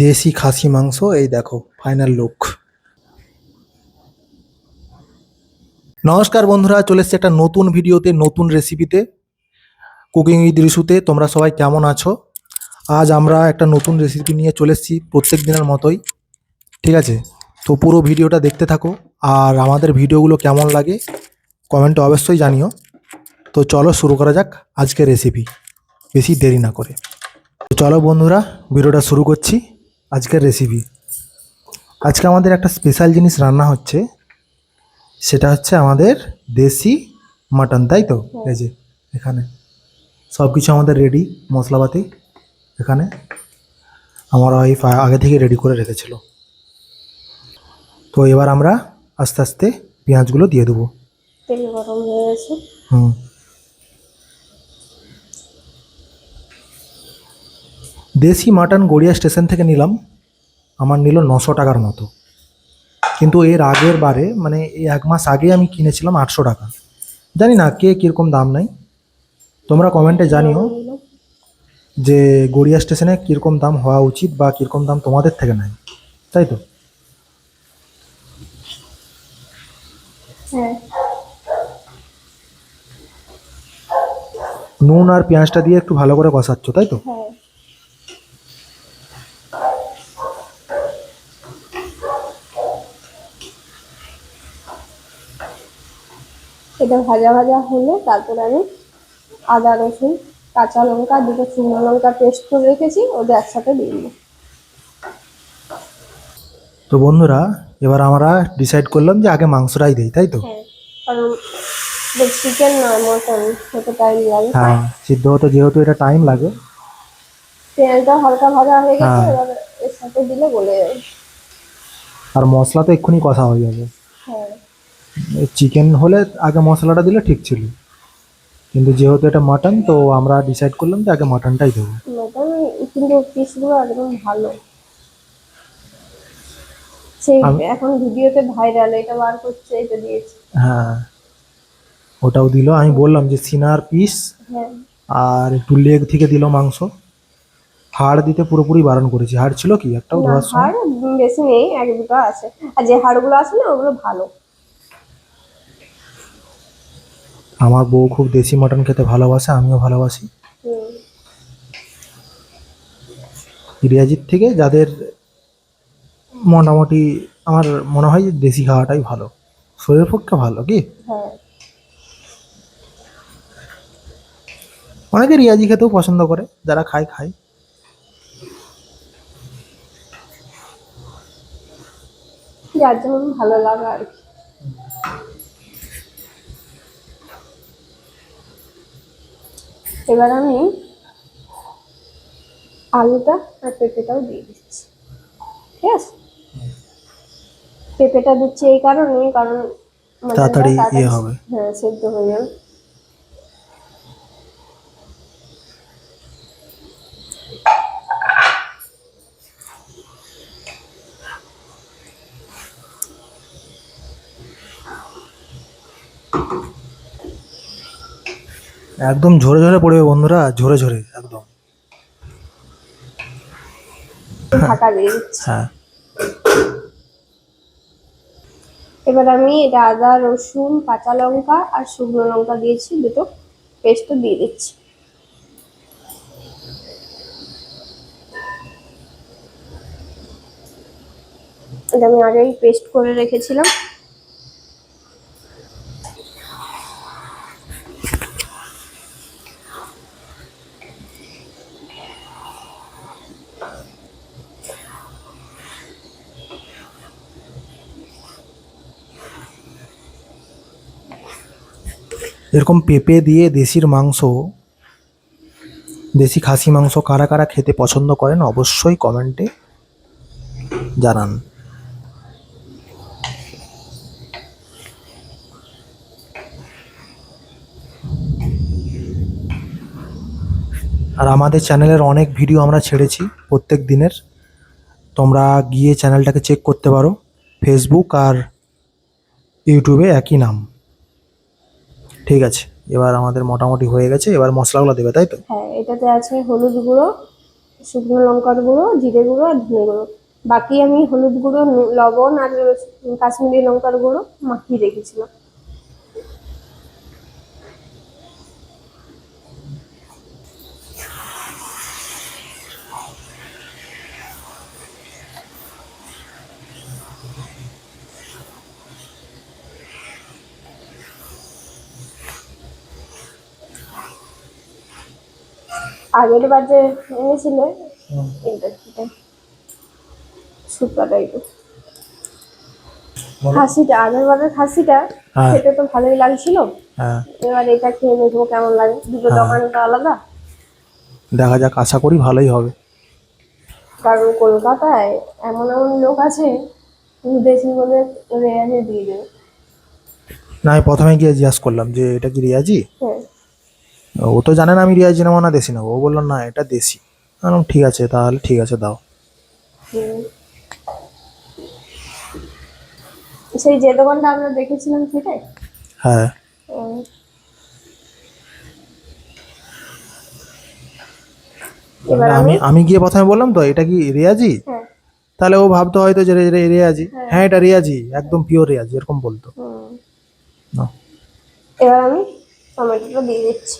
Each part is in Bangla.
দেশি খাসি মাংস, এই দেখো ফাইনাল লুক। নমস্কার বন্ধুরা, চলে এসেছি একটা নতুন ভিডিওতে, নতুন রেসিপিতে, কুকিং উইথ রিশুতে। তোমরা সবাই কেমন আছো? আজ আমরা একটা নতুন রেসিপি নিয়ে চলে এসেছি, প্রত্যেক দিনের মতোই। ঠিক আছে, তো পুরো ভিডিওটা দেখতে থাকো। আর আমাদের ভিডিওগুলো কেমন লাগে কমেন্টে অবশ্যই জানিও। তো চলো শুরু করা যাক আজকের রেসিপি, বেশি দেরি না করে। তো চলো বন্ধুরা, ভিডিওটা শুরু করছি। আজকের রেসিপি, আজকে আমাদের একটা স্পেশাল জিনিস রান্না হচ্ছে, সেটা হচ্ছে আমাদের দেশি মাটন, তাই তো? এই যে এখানে সব কিছু আমাদের রেডি, মশলাপাতি এখানে আমার ওয়াইফ আগে থেকে রেডি করে রেখেছিল। তো এবার আমরা আস্তে আস্তে পেঁয়াজগুলো দিয়ে দেবো। তেল গরম হয়ে গেছে। দেশি মাটন গড়িয়া স্টেশন থেকে নিলাম, আমার নিল 900 টাকার মতো। কিন্তু এর আগের বারে মানে এই 1 মাস আগে আমি কিনেছিলাম 800 টাকা। জানি না কে কীরকম দাম নেয়, তোমরা কমেন্টে জানিও যে গড়িয়া স্টেশনে কীরকম দাম হওয়া উচিত বা কীরকম দাম তোমাদের থেকে নেয়, তাই তো? হ্যাঁ, নুন আর পেঁয়াজটা দিয়ে একটু ভালো করে কষাচ্ছ, তাই তো? হ্যাঁ, এটা ভাজা ভাজা হলে তারপর আমি আদা রসুন কাঁচা লঙ্কা দুটো শুকনো লঙ্কা পেস্ট করে রেখেছি, ওদের একসাথে দিয়ে দেবো। তো বন্ধুরা, এবার আমরা ডিসাইড করলাম যে আগে মাংসটাই দিই, তাই তো? হ্যাঁ, কারণ চিকেন না মটন, হতে টাইম লাগে। হ্যাঁ, সিদ্ধ হতে যেহেতু এটা টাইম লাগে। তেলটা হালকা ভাজা হয়ে গেছে, হ্যাঁ, এবার এর সাথে দিলে গলে যাবে। আর মশলা তো এক্ষুনি কষা হয়ে যাবে। হ্যাঁ, চিকেন হলে আগে মশলাটা দিলে ঠিক ছিল, কিন্তু যেহেতু এটা মাটন, তো আমরা ডিসাইড করলাম যে আগে মাটনটাই দেবো। মটন কিন্তু পিসগুলো একদম ভালো, সেই আমি এখন ভিডিওতে ভাইরাল, এটা বার করছে, এটা দিয়েছে। হ্যাঁ, ওটাও দিল। আমি বললাম যে সিনার পিস হ্যাঁ, আর একটু লেগ থেকে দিল মাংস। হাড় দিতে পুরোপুরি বারণ করেছি, হাড় ছিল কি একটাও না ধোয়ার সময়। হাড় বেশি নেই, এক দুটো আছে। আর যে হাড়গুলো আছে না ওগুলো ভালো। আমার বউ খুব দেশি মাটন খেতে ভালোবাসে, আমিও ভালোবাসি। হুম, রিয়াজির থেকে যাদের মোটামুটি আমার মনে হয় যে দেশি খাওয়াটাই ভালো, শরীরের পক্ষে ভালো কি। হ্যাঁ, অনেকে রিয়াজি খেতেও পছন্দ করে, যারা খায় খায়। যার যেমন ভালো লাগে আর কি। এবার আমি আলুটা আর পেঁপেটাও দিয়ে দিচ্ছি। ঠিক আছে, পেঁপেটা দিচ্ছি এই কারণে, কারণ মাটনটা তাড়াতাড়ি তাড়াতাড়ি ইয়ে হবে। হ্যাঁ সেদ্ধ হয়ে যাবে। একদম ঝরে ঝরে পড়বে বন্ধুরা, ঝরে ঝরে একদম। ঢাকা দিয়ে দিচ্ছি। হ্যাঁ, এবার আমি এটা আদা রসুন কাঁচা লঙ্কা আর শুকনো লঙ্কা দিয়েছি, দুটো পেস্ট দিয়ে দিচ্ছি। এটা আমি আগেই পেস্ট করে রেখেছিলাম। এরকম পেঁপে দিয়ে দেশির মাংস, দেশি খাসি মাংস কারা কারা খেতে পছন্দ করেন অবশ্যই কমেন্টে জানান। আর আমাদের চ্যানেলের অনেক ভিডিও আমরা ছেড়েছি প্রত্যেক দিনের, তোমরা গিয়ে চ্যানেলটাকে চেক করতে পারো। ফেসবুক আর ইউটিউবে একই নাম। ঠিক আছে, এবার আমাদের মোটামুটি হয়ে গেছে, এবার মশলাগুলো দেবে, তাই তো? হ্যাঁ, এটাতে আছে হলুদ গুঁড়ো, শুকনো লঙ্কার গুঁড়ো, জিরে গুঁড়ো আর ধনে গুঁড়ো। বাকি আমি হলুদ গুঁড়ো, লবণ আর কাশ্মীরি লঙ্কার গুঁড়ো মাখিয়ে রেখেছিলাম। আগের বার যে এনেছিলে এটা শুক্তা টাইপের খাসিটা, আগের বারের খাসিটা হ্যাঁ খেতে তো ভালোই লাগছিল। হ্যাঁ, এবার এটা খেয়ে দেখবো কেমন লাগে, দুটো হ্যাঁ। দোকানটা আলাদা। দেখা যাক, আশা করি ভালোই হবে। কারণ কলকাতায় এমন এমন লোক আছে দেশি বলে রেয়াজে দিয়ে দেবে। না, আমি প্রথমে গিয়ে জিজ্ঞাসা করলাম যে এটা কি রিয়াজি। হ্যাঁ। ও তো জানে না আমি রিয়াজি নেবো না দেশি নেবো। ও বললো না এটা দেশি। আমি বললাম ঠিক আছে, তাহলে ঠিক আছে, দাও। হুম। সেই যে দোকানটা আমরা দেখেছিলাম সেটাই। হ্যাঁ, উম, এবার আমি আমি গিয়ে প্রথমে বললাম তো এটা কি রিয়াজি। হ্যাঁ। তাহলে ও ভাবতো হয়তো যে রিয়াজি। হ্যাঁ। হ্যাঁ এটা রিয়াজি, একদম পিওর রিয়াজি, এরকম বলতো। হুম। না, এবার আমি টমেটোটা দিয়ে দিচ্ছি।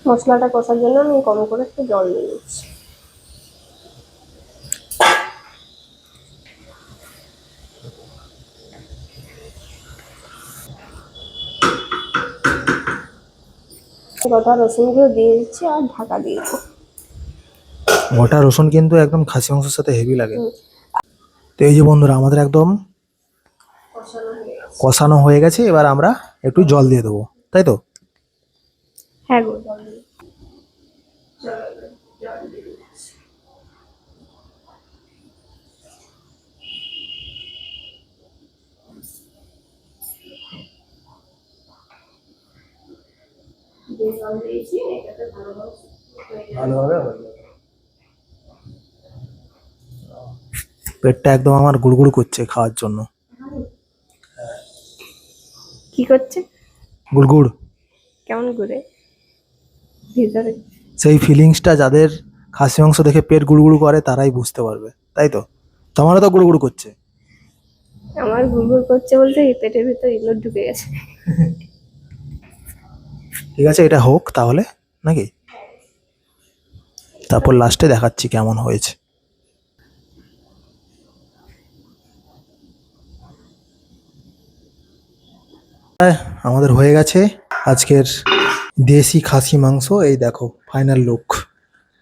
মশলাটা কষার জন্য আমি কম করে একটু জল দিয়ে দিচ্ছি। গোটা রসুনগুলো দিয়ে দিচ্ছি আর ঢাকা দিয়ে দেবো। গোটা রসুন কিন্তু একদম খাসি মাংসের সাথে হেভি লাগে। হুম। তো এই যে বন্ধুরা, আমাদের একদম কষানো হয়ে গেছে। কষানো হয়ে গেছে। এবার আমরা একটু জল দিয়ে দেবো, তাই তো? হ্যাঁ গো, জল দিয়ে জল দিয়ে দিচ্ছি। যে জল দিয়েছি এটাতে ভালোভাবে হয়ে যাবে। ভালোভাবে পেটটা একদম আমার গুড়গুড় করছে খাওয়ার জন্য। কি করছে? গুড়গুড়। কেমন করে ভিতরে? সেই ফিলিংসটা যাদের খাসি মাংস দেখে পেট গুড়গুড় করে তারাই বুঝতে পারবে, তাই তো? তোমারও তো গুড়গুড় করছে। আমার গুড়গুড় করছে বলতে এই পেটের ভিতর ইঁদুর ঢুকে গেছে। ঠিক আছে, এটা হোক তাহলে, নাকি? তারপর লাস্টে দেখাচ্ছি কেমন হয়েছে। আমাদের হয়ে গেছে আজকের দেশি খাসি মাংস। এই দেখো ফাইনাল লুক।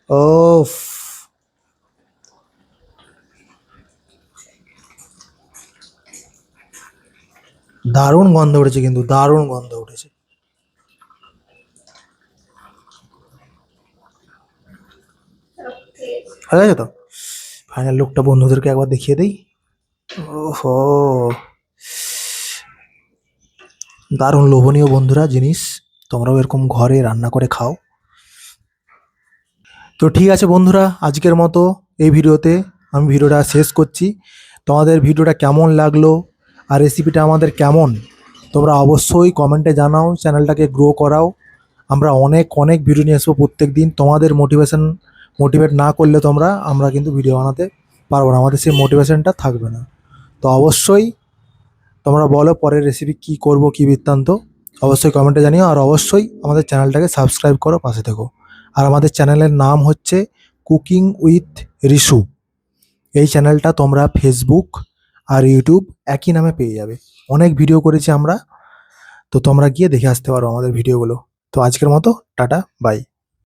ও, দারুণ গন্ধ উঠেছে, কিন্তু দারুণ গন্ধ উঠেছে। হয়ে গেছে তো? ফাইনাল লুকটা বন্ধুদেরকে একবার দেখিয়ে দিই। ওহো, দারুণ লোভনীয় বন্ধুরা জিনিস। তোমরাও এরকম ঘরে রান্না করে খাও। তো ঠিক আছে বন্ধুরা, আজকের মতো এই ভিডিওতে আমি ভিডিওটা শেষ করছি। তোমাদের ভিডিওটা কেমন লাগলো আর রেসিপিটা আমাদের কেমন, তোমরা অবশ্যই কমেন্টে জানাও, চ্যানেলটাকে গ্রো করাও। আমরা অনেক অনেক ভিডিও নিয়ে আসবো প্রত্যেক দিন। তোমাদের মোটিভেট না করলে আমরা কিন্তু ভিডিও বানাতে পারবো না, আমাদের সেই মোটিভেশনটা থাকবে না। তো অবশ্যই তোমরা বলো পরের রেসিপি কী করবো, কী বৃত্তান্ত, অবশ্যই কমেন্টে জানিও। আর অবশ্যই আমাদের চ্যানেলটাকে সাবস্ক্রাইব করো, পাশে থেকো। আর আমাদের চ্যানেলের নাম হচ্ছে কুকিং উইথ রিশু। এই চ্যানেলটা তোমরা ফেসবুক আর ইউটিউব একই নামে পেয়ে যাবে। অনেক ভিডিও করেছি আমরা, তো তোমরা গিয়ে দেখে আসতে পারো আমাদের ভিডিওগুলো। তো আজকের মতো টাটা, বাই।